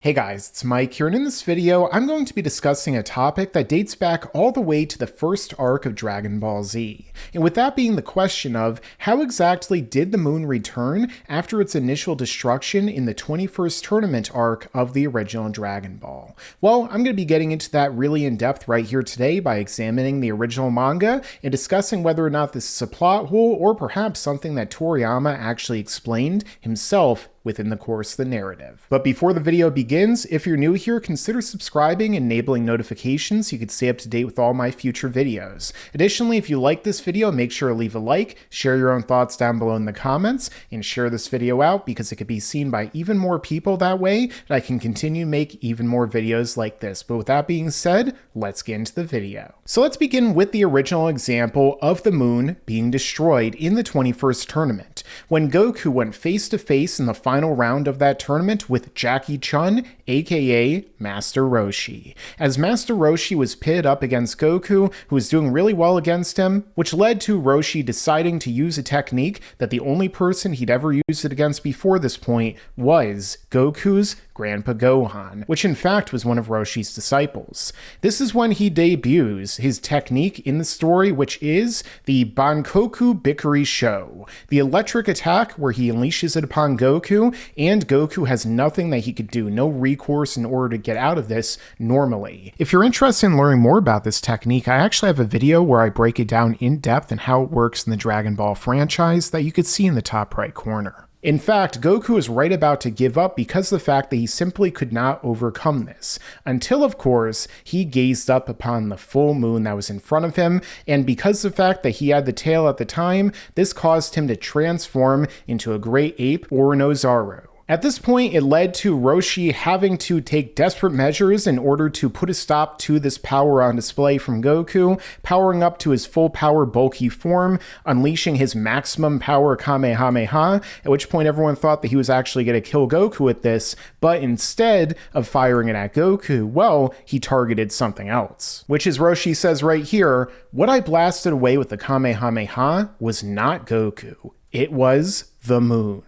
Hey guys, it's Mike here, and in this video, I'm going to be discussing a topic that dates back all the way to the first arc of Dragon Ball Z. And with that being the question of, how exactly did the moon return after its initial destruction in the 21st tournament arc of the original Dragon Ball? Well, I'm going to be getting into that really in depth right here today by examining the original manga and discussing whether or not this is a plot hole or perhaps something that Toriyama actually explained himself within the course of the narrative. But before the video begins, if you're new here, consider subscribing and enabling notifications so you can stay up to date with all my future videos. Additionally, if you like this video, make sure to leave a like, share your own thoughts down below in the comments, and share this video out because it could be seen by even more people that way, and I can continue to make even more videos like this. But with that being said, let's get into the video. So let's begin with the original example of the moon being destroyed in the 21st tournament, when Goku went face to face in the final round of that tournament with Jackie Chun, aka Master Roshi. As Master Roshi was pitted up against Goku, who was doing really well against him, which led to Roshi deciding to use a technique that the only person he'd ever used it against before this point was Goku's Grandpa Gohan, which in fact was one of Roshi's disciples. This is when he debuts his technique in the story, which is the Bankoku Bikuri Sho, the electric attack where he unleashes it upon Goku, and Goku has nothing that he could do, no recourse in order to get out of this normally. If you're interested in learning more about this technique, I actually have a video where I break it down in depth and how it works in the Dragon Ball franchise that you could see in the top right corner. In fact, Goku is right about to give up because of the fact that he simply could not overcome this, until of course, he gazed up upon the full moon that was in front of him, and because of the fact that he had the tail at the time, this caused him to transform into a great ape or an Ozaru. At this point, it led to Roshi having to take desperate measures in order to put a stop to this power on display from Goku, powering up to his full power bulky form, unleashing his maximum power Kamehameha, at which point everyone thought that he was actually going to kill Goku with this, but instead of firing it at Goku, well, he targeted something else. Which, as Roshi says right here, what I blasted away with the Kamehameha was not Goku, it was the moon.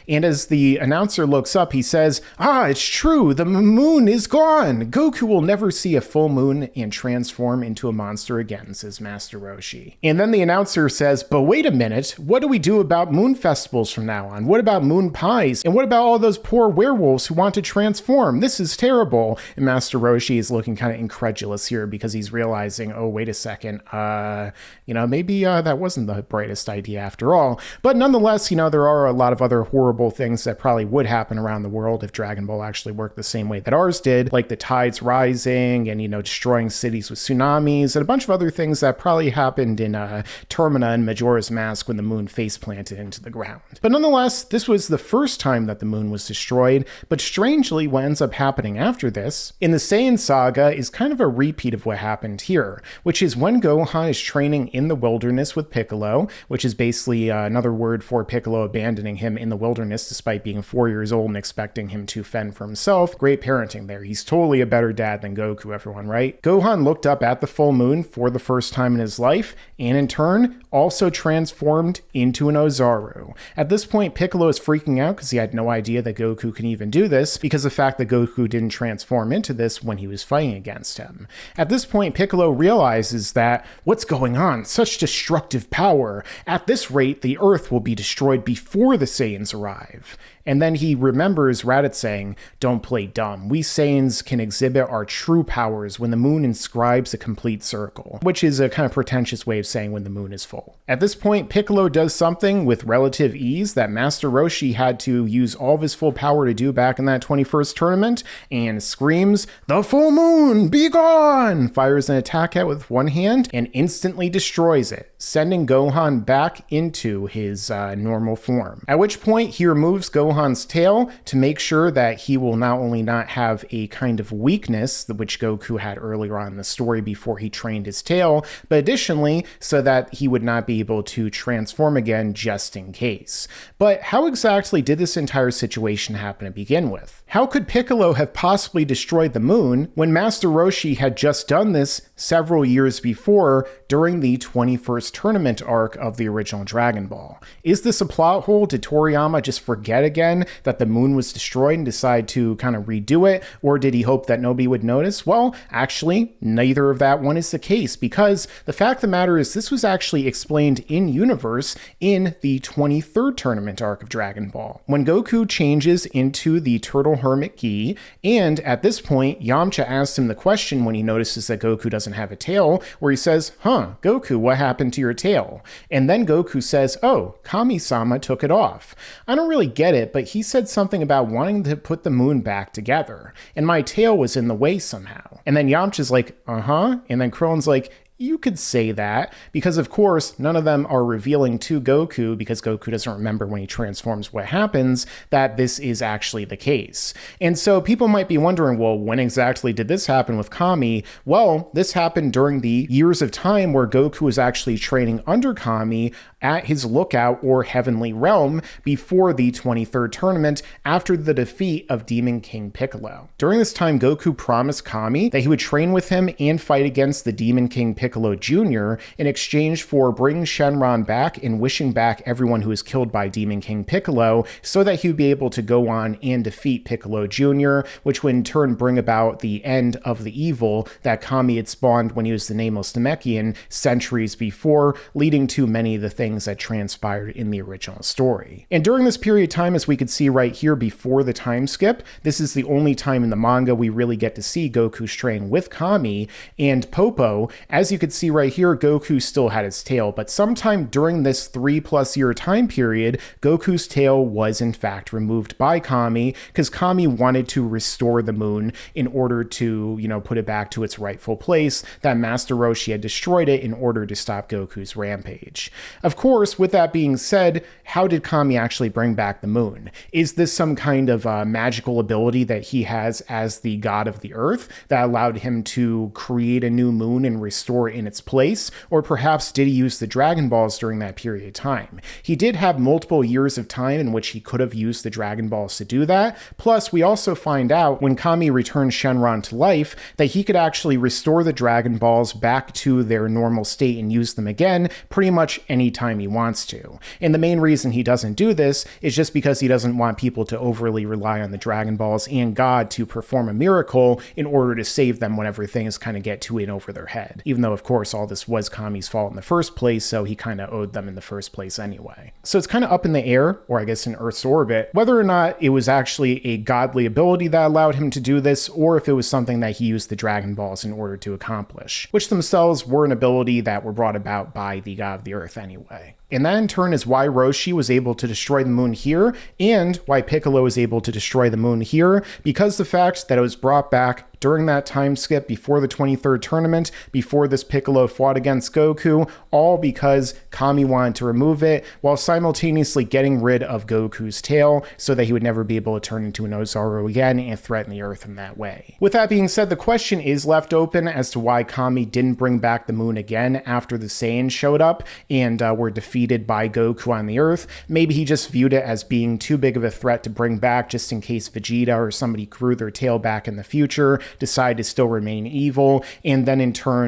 And as the announcer looks up, he says, it's true, the moon is gone. Goku will never see a full moon and transform into a monster again, says Master Roshi. And then the announcer says, but wait a minute, what do we do about moon festivals from now on? What about moon pies? And what about all those poor werewolves who want to transform? This is terrible. And Master Roshi is looking kind of incredulous here because he's realizing, oh, wait a second, maybe that wasn't the brightest idea after all. But nonetheless, there are a lot of other horrible things that probably would happen around the world if Dragon Ball actually worked the same way that ours did, like the tides rising and, destroying cities with tsunamis and a bunch of other things that probably happened in Termina and Majora's Mask when the moon face planted into the ground. But nonetheless, this was the first time that the moon was destroyed, but strangely, what ends up happening after this in the Saiyan Saga is kind of a repeat of what happened here, which is when Gohan is training in the wilderness with Piccolo, which is basically another word for Piccolo abandoning him in the wilderness despite being 4 years old and expecting him to fend for himself. Great parenting there. He's totally a better dad than Goku, everyone, right? Gohan looked up at the full moon for the first time in his life, and in turn, also transformed into an Ozaru. At this point, Piccolo is freaking out because he had no idea that Goku can even do this because of the fact that Goku didn't transform into this when he was fighting against him. At this point, Piccolo realizes that, what's going on? Such destructive power. At this rate, the Earth will be destroyed before the Saiyans arrive. And then he remembers Raditz saying, don't play dumb. We Saiyans can exhibit our true powers when the moon inscribes a complete circle, which is a kind of pretentious way of saying when the moon is full. At this point, Piccolo does something with relative ease that Master Roshi had to use all of his full power to do back in that 21st tournament, and screams, the full moon, be gone! Fires an attack at it with one hand and instantly destroys it, sending Gohan back into his normal form. At which point, he removes Gohan's tail to make sure that he will not only not have a kind of weakness, which Goku had earlier on in the story before he trained his tail, but additionally, so that he would not be able to transform again just in case. But how exactly did this entire situation happen to begin with? How could Piccolo have possibly destroyed the moon when Master Roshi had just done this several years before during the 21st tournament arc of the original Dragon Ball? Is this a plot hole? Did Toriyama just forget again again that the moon was destroyed and decide to kind of redo it? Or did he hope that nobody would notice? Well, actually, neither of that one is the case, because the fact of the matter is this was actually explained in universe in the 23rd tournament arc of Dragon Ball, when Goku changes into the Turtle Hermit Gi, and at this point, Yamcha asks him the question when he notices that Goku doesn't have a tail, where he says, Goku, what happened to your tail? And then Goku says, oh, Kami-sama took it off. I don't really get it, but he said something about wanting to put the moon back together, and my tail was in the way somehow. And then Yamcha's like, and then Krillin's like, you could say that, because of course none of them are revealing to Goku, because Goku doesn't remember when he transforms what happens, that this is actually the case. And so people might be wondering, well, when exactly did this happen with Kami? Well, this happened during the years of time where Goku was actually training under Kami at his lookout or heavenly realm before the 23rd tournament after the defeat of Demon King Piccolo. During this time, Goku promised Kami that he would train with him and fight against the Demon King Piccolo Jr. in exchange for bringing Shenron back and wishing back everyone who was killed by Demon King Piccolo, so that he would be able to go on and defeat Piccolo Jr., which would in turn bring about the end of the evil that Kami had spawned when he was the Nameless Namekian centuries before, leading to many of the things that transpired in the original story. And during this period of time, as we could see right here before the time skip, this is the only time in the manga we really get to see Goku's training with Kami and Popo. As you could see right here, Goku still had his tail, but sometime during this 3+ year time period, Goku's tail was in fact removed by Kami, because Kami wanted to restore the moon in order to, put it back to its rightful place, that Master Roshi had destroyed it in order to stop Goku's rampage. Of course, with that being said, how did Kami actually bring back the moon? Is this some kind of magical ability that he has as the god of the earth that allowed him to create a new moon and restore in its place? Or perhaps did he use the Dragon Balls during that period of time? He did have multiple years of time in which he could have used the Dragon Balls to do that. Plus, we also find out when Kami returned Shenron to life that he could actually restore the Dragon Balls back to their normal state and use them again pretty much any time he wants to. And the main reason he doesn't do this is just because he doesn't want people to overly rely on the Dragon Balls and God to perform a miracle in order to save them whenever things kind of get too in over their head. Even though, of course, all this was Kami's fault in the first place, so he kind of owed them in the first place anyway. So it's kind of up in the air, or I guess in Earth's orbit, whether or not it was actually a godly ability that allowed him to do this, or if it was something that he used the Dragon Balls in order to accomplish, which themselves were an ability that were brought about by the God of the Earth anyway. And that in turn is why Roshi was able to destroy the moon here, and why Piccolo was able to destroy the moon here, because the fact that it was brought back during that time skip before the 23rd tournament, before this Piccolo fought against Goku, all because Kami wanted to remove it while simultaneously getting rid of Goku's tail so that he would never be able to turn into an Ozaru again and threaten the Earth in that way. With that being said, the question is left open as to why Kami didn't bring back the moon again after the Saiyans showed up and were defeated by Goku on the Earth. Maybe he just viewed it as being too big of a threat to bring back just in case Vegeta or somebody grew their tail back in the future, decide to still remain evil, and then in turn,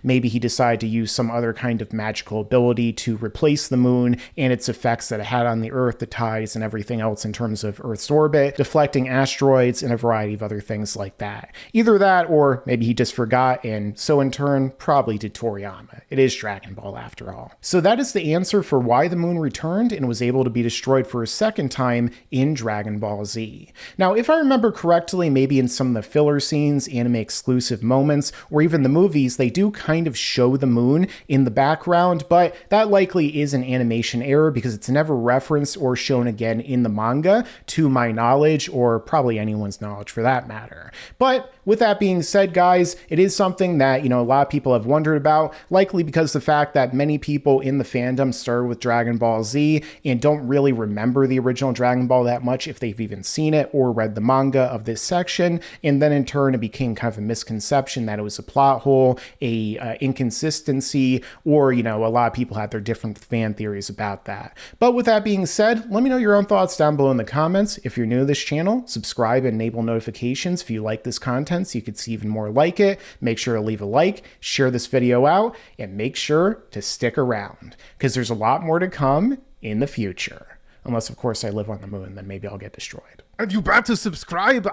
maybe he decided to use some other kind of magical ability to replace the moon and its effects that it had on the Earth, the tides, and everything else in terms of Earth's orbit, deflecting asteroids, and a variety of other things like that. Either that, or maybe he just forgot, and so in turn, probably did Toriyama. It is Dragon Ball after all. So that is the answer for why the moon returned and was able to be destroyed for a second time in Dragon Ball Z. Now, if I remember correctly, maybe in some of the filler scenes, anime exclusive moments, or even the movies, they do kind of show the moon in the background, but that likely is an animation error because it's never referenced or shown again in the manga, to my knowledge, or probably anyone's knowledge for that matter. But with that being said, guys, it is something that, a lot of people have wondered about, likely because the fact that many people in the fandom started with Dragon Ball Z and don't really remember the original Dragon Ball that much if they've even seen it or read the manga of this section, and then in turn it became kind of a misconception that it was a plot hole, a inconsistency, or, a lot of people had their different fan theories about that. But with that being said, let me know your own thoughts down below in the comments. If you're new to this channel, subscribe and enable notifications if you like this content so you could see even more like it. Make sure to leave a like, share this video out, and make sure to stick around because there's a lot more to come in the future. Unless, of course, I live on the moon, then maybe I'll get destroyed. And you better subscribe.